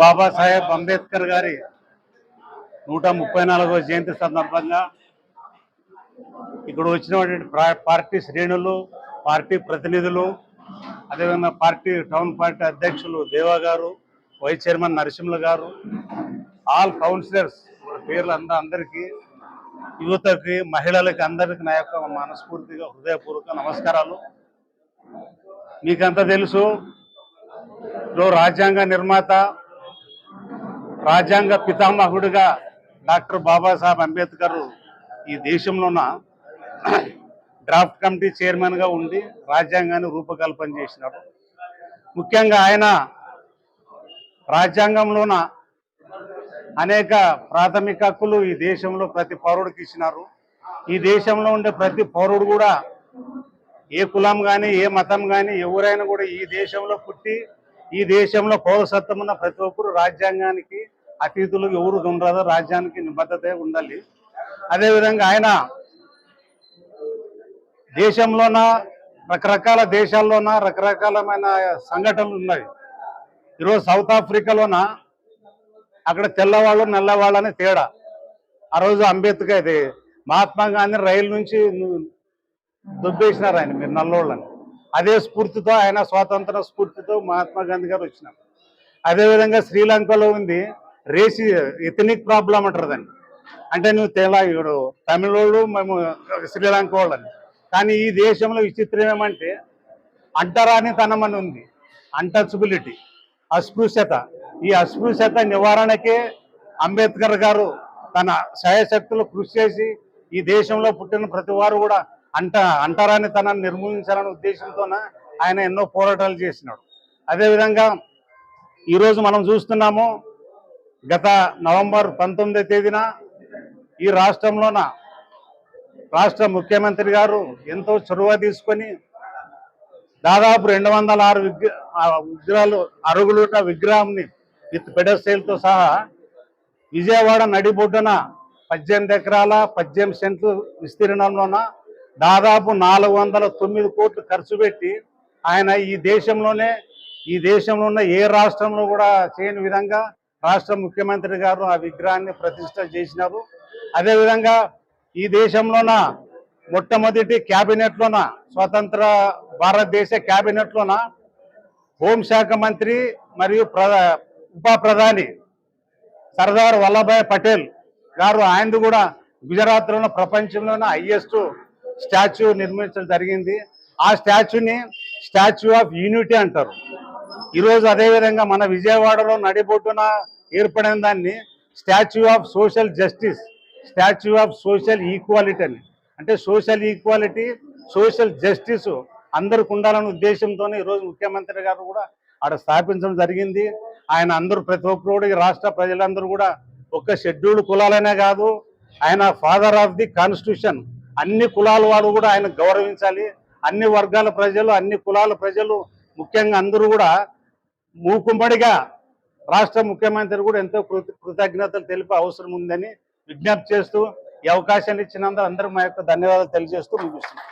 బాబాసాహెబ్ అంబేద్కర్ గారి 134వ జయంతి సందర్భంగా ఇక్కడ వచ్చినటువంటి పార్టీ శ్రేణులు, పార్టీ ప్రతినిధులు, అదేవిధంగా టౌన్ పార్టీ అధ్యక్షులు దేవా గారు, వైస్ చైర్మన్ నరసింహులు గారు, ఆల్ కౌన్సిలర్స్ పేర్లు అందరికీ, యువతకి, మహిళలకి అందరికీ నా యొక్క మనస్ఫూర్తిగా హృదయపూర్వక నమస్కారాలు. మీకంతా తెలుసు, రాజ్యాంగ నిర్మాత, రాజ్యాంగ పితామహుడిగా డాక్టర్ బాబాసాహెబ్ అంబేద్కర్ ఈ దేశంలోన డ్రాఫ్ట్ కమిటీ చైర్మన్గా ఉండి రాజ్యాంగాన్ని రూపకల్పన చేసినారు. ముఖ్యంగా ఆయన రాజ్యాంగంలోన అనేక ప్రాథమిక హక్కులు ఈ దేశంలో ప్రతి పౌరుడికి ఇచ్చినారు. ఈ దేశంలో ఉండే ప్రతి పౌరుడు కూడా ఏ కులం కానీ, ఏ మతం కానీ, ఎవరైనా కూడా ఈ దేశంలో పుట్టి ఈ దేశంలో పౌరసత్వం ఉన్న ప్రతి ఒక్కరు రాజ్యాంగానికి అతీతులు ఎవరు ఉండరాదో, రాజ్యానికి నిబద్ధత ఉండాలి. అదేవిధంగా ఆయన దేశంలోన రకరకాల దేశాల్లోన రకరకాలమైన సంఘటనలు ఉన్నాయి. ఈరోజు సౌత్ ఆఫ్రికాలోన అక్కడ తెల్లవాళ్ళు నల్లవాళ్ళని తేడా. ఆ రోజు అంబేద్కర్ ఇది మహాత్మా గాంధీ రైలు నుంచి దుబ్బేసినారు ఆయన, మీరు నల్లోళ్ళని. అదే స్ఫూర్తితో ఆయన స్వాతంత్ర స్ఫూర్తితో మహాత్మా గాంధీ గారు వచ్చినారు. అదేవిధంగా శ్రీలంకలో ఉంది రేసి ఎథనిక్ ప్రాబ్లం అంటారు దాన్ని. అంటే నువ్వు ఇప్పుడు తమిళోళ్ళు, మేము శ్రీలంక వాళ్ళని. కానీ ఈ దేశంలో విచిత్రం ఏమంటే అంటరానితనం అని ఉంది, అన్టచబిలిటీ, అస్పృశ్యత. ఈ అస్పృశ్యత నివారణకే అంబేద్కర్ గారు తన శాయశక్తులు కృషి చేసి ఈ దేశంలో పుట్టిన ప్రతి వారు కూడా అంటరానితనాన్ని నిర్మూలించాలనే ఉద్దేశంతోన ఆయన ఎన్నో పోరాటాలు చేసినాడు. అదేవిధంగా ఈరోజు మనం చూస్తున్నాము, గత నవంబర్ 19వ తేదీన ఈ రాష్ట్రంలోన రాష్ట్ర ముఖ్యమంత్రి గారు ఎంతో చొరవ తీసుకొని దాదాపు 206 విగ్రహాలు అరుగులుట విగ్రహాన్ని విత్ పెడస్టైల్తో సహా విజయవాడ నడిబొడ్డున 18 ఎకరాల 18 సెంట్లు విస్తీర్ణంలోన దాదాపు 409 కోట్లు ఖర్చు పెట్టి ఆయన ఈ దేశంలో ఉన్న ఏ రాష్ట్రంలో కూడా చేయని విధంగా రాష్ట్ర ముఖ్యమంత్రి గారు ఆ విగ్రహాన్ని ప్రతిష్ట చేసినారు. అదేవిధంగా ఈ దేశంలోన మొట్టమొదటి క్యాబినెట్లోన, స్వతంత్ర భారతదేశ క్యాబినెట్లోన హోంశాఖ మంత్రి మరియు ఉప ప్రధాని సర్దార్ వల్లభాయ్ పటేల్ గారు, ఆయనది కూడా గుజరాత్లోని ప్రపంచంలోనే హైయెస్ట్ స్టాచ్యూ నిర్మించడం జరిగింది. ఆ స్టాచ్యూని స్టాచ్యూ ఆఫ్ యూనిటీ అంటారు. ఈరోజు అదేవిధంగా మన విజయవాడలో నడిబొడ్డున ఏర్పడిన దాన్ని statue of social justice, statue of social equality అని. అంటే సోషల్ ఈక్వాలిటీ, సోషల్ జస్టిస్ అందరికి ఉండాలనే ఉద్దేశంతోనే ఈరోజు ముఖ్యమంత్రి గారు కూడా ఆడ స్థాపించడం జరిగింది. ఆయన అందరూ ప్రతి ఒక్కరు కూడా, ఈ రాష్ట్ర ప్రజలందరూ కూడా ఒక్క షెడ్యూల్డ్ కులాలనే కాదు, ఆయన ఫాదర్ ఆఫ్ ది కాన్స్టిట్యూషన్. అన్ని కులాల వారు కూడా ఆయన గౌరవించాలి. అన్ని వర్గాల ప్రజలు, అన్ని కులాల ప్రజలు, ముఖ్యంగా అందరూ కూడా మూకుమ్మడిగా రాష్ట్ర ముఖ్యమంత్రి కూడా ఎంతో కృతజ్ఞతలు తెలిపే అవసరం ఉందని విజ్ఞప్తి చేస్తూ, ఈ అవకాశాన్ని ఇచ్చినందుకు అందరూ మా యొక్క ధన్యవాదాలు తెలియజేస్తూ ముగిస్తున్నాం.